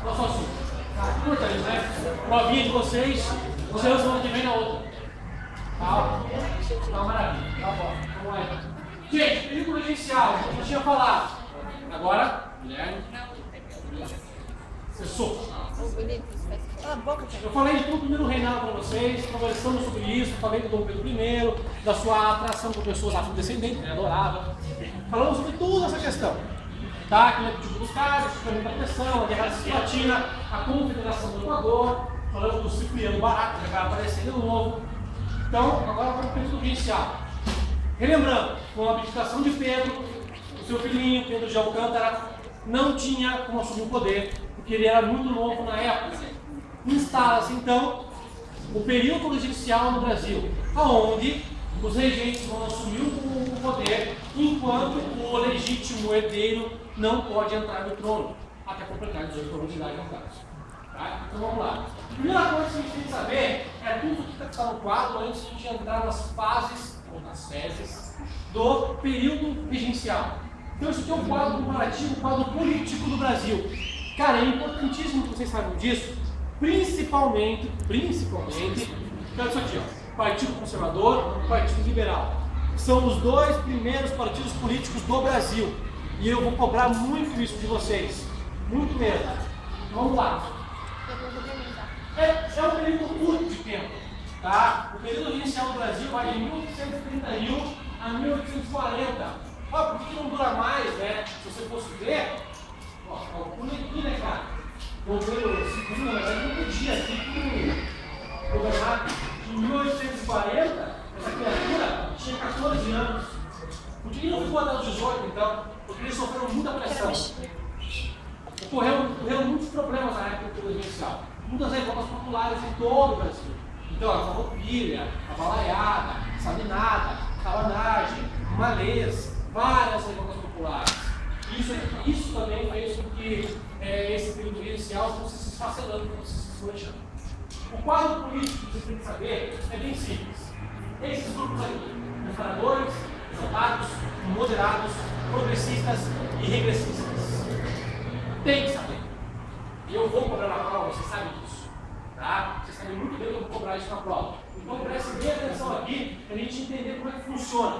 Qual só assunto? Importante, né? Provinha de vocês, vocês vão que vem na outra. Tá? Tá uma maravilha. Tá bom. Vamos lá então. Gente, período regencial, eu tinha falado. Agora, Guilherme. Cessou. Eu falei de tudo do primeiro reinado para vocês, conversamos sobre isso, falei do Dom Pedro I, da sua atração por pessoas afrodescendentes, que ele adorava. Falamos sobre toda essa questão. Tá? Aquele tipo dos caras, a proteção, a guerra cisplatina, a confederação do Equador, falamos do Cipriano Barato, que acaba aparecendo de novo. Então, agora vamos para o período regencial. Relembrando, com a abdicação de Pedro, o seu filhinho, Pedro de Alcântara, não tinha como assumir o poder, porque ele era muito novo na época. Instala-se então o período regencial no Brasil, onde os regentes vão assumir o poder, enquanto o legítimo herdeiro não pode entrar no trono, até completar 18 anos de idade no caso. Tá? Então vamos lá. A primeira coisa que a gente tem que saber é tudo que está no quadro antes de a gente entrar nas fases, ou nas fases, do período regencial. Então isso aqui é um quadro comparativo, um quadro político do Brasil. Cara, é importantíssimo que vocês saibam disso, principalmente, então isso aqui, ó, Partido Conservador, Partido Liberal. São os dois primeiros partidos políticos do Brasil. E eu vou cobrar muito isso de vocês. Muito mesmo. Vamos lá. É um período curto de tempo. Tá? O período inicial do Brasil vai de 1831 a 1840. Ó, por que não dura mais, né? Se você fosse ver, ó, calcula aqui, né, cara? O governo II, na verdade, não podia aqui governar. Em 1840, essa criatura tinha 14 anos. Por que não ficou até os 18, então? Porque eles sofreram muita pressão. Ocorreram muitos problemas na época do período inicial. Muitas revoltas populares em todo o Brasil. Então, a farroupilha, a balaiada, a sabinada, a cabanagem, malês, várias revoltas populares. Isso também fez com que esse período inicial fosse se esfacelando, fosse se desmanchando. O quadro político que vocês têm que saber é bem simples. Esses grupos aqui, conservadores, exaltados, moderados, progressistas e regressistas. Tem que saber. E eu vou cobrar na prova, vocês sabem disso. Tá? Vocês sabem muito bem que eu vou cobrar isso na prova. Então prestem bem atenção aqui para a gente entender como é que funciona.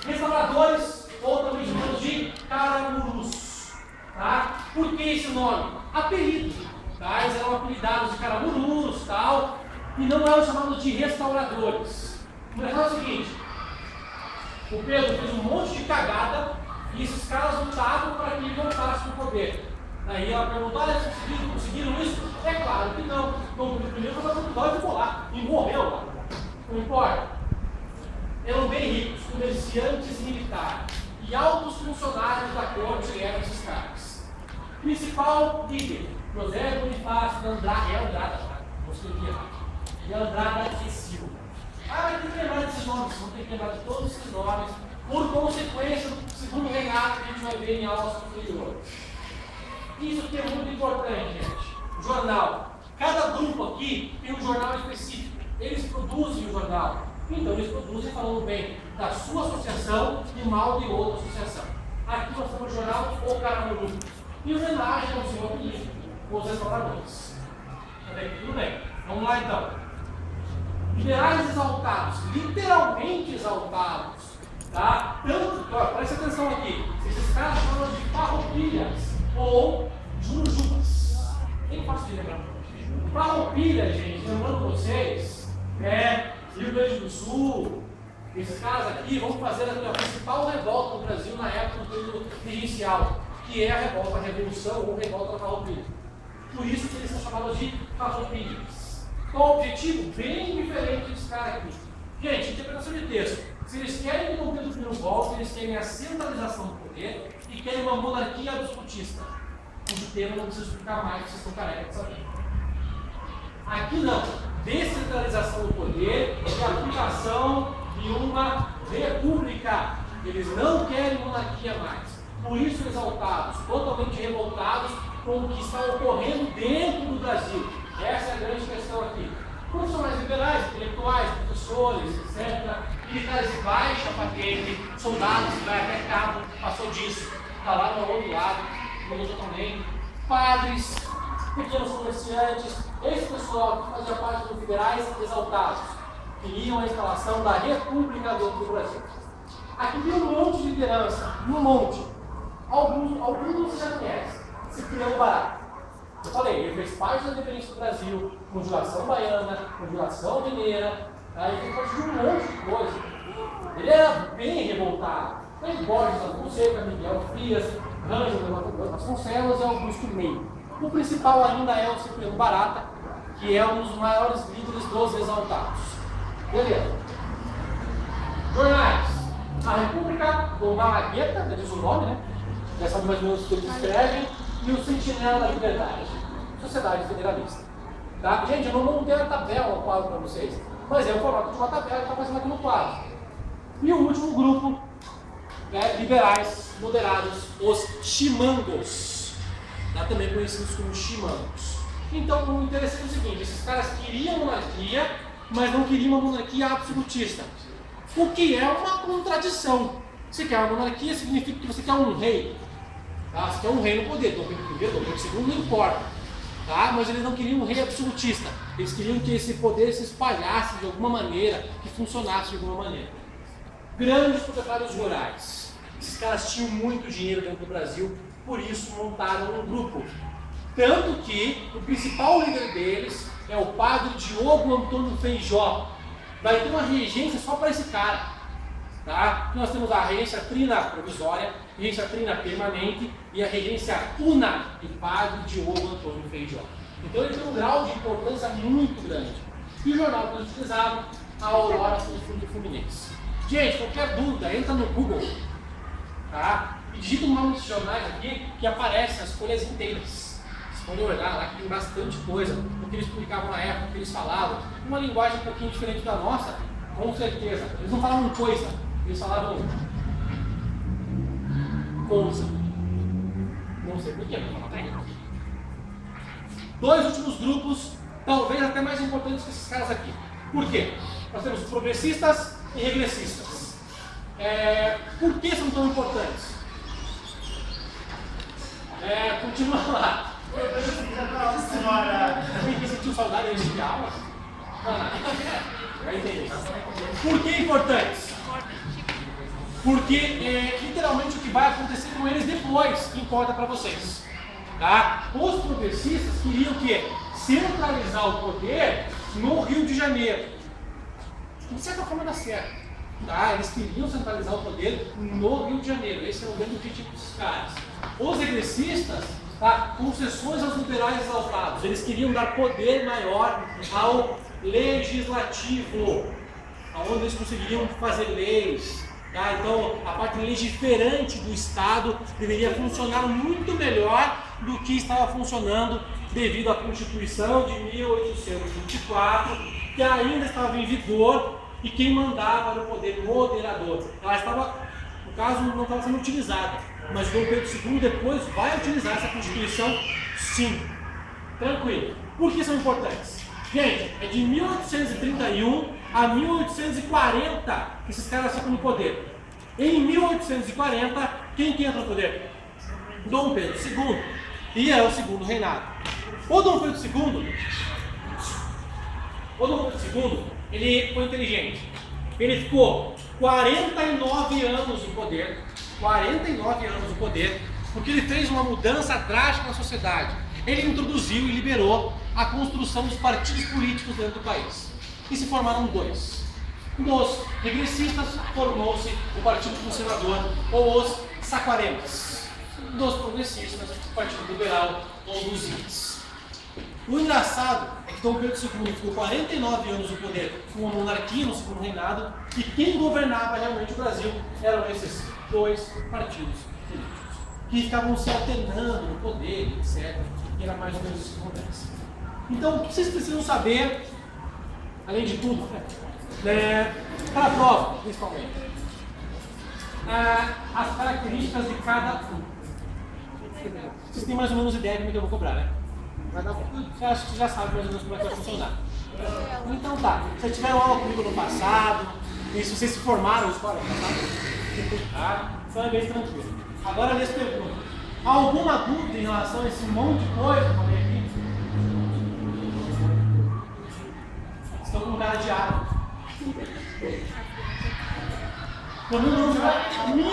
Restauradores, ou também chamados de caramurus. Tá? Por que esse nome? Apelido. Tá? Eles eram apelidados de caramurus, tal, e não eram chamados de restauradores. O negócio é o seguinte: o Pedro fez um monte de cagada e esses caras lutavam para que ele voltasse para o poder. Daí ela perguntou: olha, conseguiram isso? É claro que não. Então, o primeiro foi para Portugal e ficou lá, e morreu lá. Não importa. Eram bem ricos, comerciantes militares e altos funcionários da corte eram esses caras. Principal líder: José Bonifácio de Andrada, e Andrada e Silva. Mas tem que lembrar desses nomes, não tem que lembrar de todos esses nomes, por consequência do segundo reinado que a gente vai ver em aulas posteriores. Isso aqui é muito importante, gente. Jornal. Cada grupo aqui tem um jornal específico. Eles produzem o jornal. Então eles produzem falando bem da sua associação e mal de outra associação. Aqui nós temos o jornal O Caramuru. E o homenagem ao seu apelido, os restauradores. Tudo bem. Vamos lá então. Liberais exaltados, literalmente exaltados. Tá? Tanto, ó, presta atenção aqui. Esses caras chamam de farroupilhas ou jurujubas. Bem fácil de lembrar. Farroupilha, gente, lembrando vocês, Rio Grande do Sul, esses caras aqui vão fazer a principal revolta do Brasil na época do período inicial, que é a revolta, a revolução ou revolta da farroupilha. Por isso que eles são chamados de farroupilhas. Qual o objetivo? Bem diferente desse cara aqui. Gente, interpretação de texto. Se eles querem que o Dom Pedro I volte, eles querem a centralização do poder e querem uma monarquia absolutista. Cujo tema não precisa explicar mais, vocês estão carecas de saber. Aqui não. Descentralização do poder e aplicação de uma república. Eles não querem monarquia mais. Por isso, exaltados, totalmente revoltados com o que está ocorrendo dentro do Brasil. Essa é a grande questão aqui. Profissionais liberais, intelectuais, professores, etc. Militares de baixa patente, soldados que vai até cabo, passou disso. Está lá no outro lado, no outro também. Padres, pequenos comerciantes, esse pessoal que fazia parte dos liberais exaltados, queriam a instalação da República dentro do Brasil. Aqui tem um monte de liderança, um monte. Alguns você já conhece. Cipriano Barata. Eu falei, ele fez parte da independência do Brasil, conjuração baiana, conjuração mineira, ele fez parte de um monte de coisa. Ele era bem revoltado. Tem Borges, Fonseca, Miguel Frias, Rangel, Vasconcelos e Augusto Meio. O principal ainda é o Cipriano Barata, que é um dos maiores líderes dos exaltados. Beleza. Jornais. A República do Malagueta, já diz o nome, né? Já sabe mais ou menos o que eles escrevem. E o Sentinela da Liberdade. Sociedade Federalista. Tá? Gente, eu não montei a tabela no quadro para vocês, mas é o formato de uma tabela que está aparecendo aqui no quadro. E o último grupo, liberais moderados, os chimangos, também conhecidos como chimangos. Então, o interessante é o seguinte: esses caras queriam monarquia, mas não queriam uma monarquia absolutista, o que é uma contradição. Você quer uma monarquia, significa que você quer um rei. Tá? Você quer um rei no poder, Dom Pedro I, Dom Pedro II, não importa. Tá? Mas eles não queriam um rei absolutista. Eles queriam que esse poder se espalhasse de alguma maneira, que funcionasse de alguma maneira. Grandes proprietários rurais. Esses caras tinham muito dinheiro dentro do Brasil, por isso montaram um grupo. Tanto que o principal líder deles é o padre Diogo Antônio Feijó. Vai ter uma regência só para esse cara. Tá? Nós temos a regência trina provisória, a regência trina permanente e a regência una de padre Diogo Antônio Feijó. Então ele tem um grau de importância muito grande. E o jornal que eles utilizavam, a Aurora do Fluminense. Gente, qualquer dúvida, entra no Google, tá? E digita o nome desses jornais aqui que aparecem as folhas inteiras. Vocês podem olhar lá que tem bastante coisa, o que eles publicavam na época, o que eles falavam. Uma linguagem um pouquinho diferente da nossa, com certeza. Eles não falavam coisa. Eles falavam coisa. Não sei porquê, mas falavam. Dois últimos grupos, talvez até mais importantes que esses caras aqui. Por quê? Nós temos progressistas e regressistas. Por que são tão importantes? Continua lá. Quem sentiu saudade de aula? Já entendi. Por que importantes? Porque literalmente o que vai acontecer com eles depois que importa para vocês. Tá? Os progressistas queriam o quê? Centralizar o poder no Rio de Janeiro. De certa forma dá certo. Tá? Eles queriam centralizar o poder no Rio de Janeiro. Esse é o grande objetivo dos caras. Os regressistas, tá? Concessões aos liberais exaltados. Eles queriam dar poder maior ao legislativo, onde eles conseguiriam fazer leis. Tá? Então, a parte legiferante do Estado deveria funcionar muito melhor do que estava funcionando devido à Constituição de 1824, que ainda estava em vigor e quem mandava era o poder moderador. Ela estava, no caso, não estava sendo utilizada, mas Dom Pedro II depois vai utilizar essa Constituição, sim. Tranquilo. Por que são importantes? Gente, é de 1831 a 1840 que esses caras ficam no poder. Em 1840, quem entra no poder? Dom Pedro II. E é o segundo reinado. O Dom Pedro II, ele foi inteligente. Ele ficou 49 anos no poder. 49 anos no poder, porque ele fez uma mudança drástica na sociedade. Ele introduziu e liberou a construção dos partidos políticos dentro do país. E se formaram dois. Dos regressistas formou-se o Partido Conservador ou os Saquaremas. Dos progressistas, o Partido Liberal ou os Índios. O engraçado é que Dom Pedro II ficou 49 anos no poder com uma monarquia no segundo reinado e quem governava realmente o Brasil eram esses dois partidos políticos que ficavam se alternando no poder, etc. E era mais ou menos isso que acontece. Então, o que vocês precisam saber, além de tudo, para a prova, principalmente, as características de cada um. Vocês têm mais ou menos ideia de como é que eu vou cobrar, né? Você acha que já sabe mais ou menos como é que vai funcionar. Então tá, vocês tiveram aula comigo no passado, e se vocês se formaram em escola no passado, tá? Então é bem tranquilo. Agora lê as perguntas. Alguma dúvida em relação a esse monte de coisa que eu falei aqui? Estou com cara de água. Pelo menos não vai me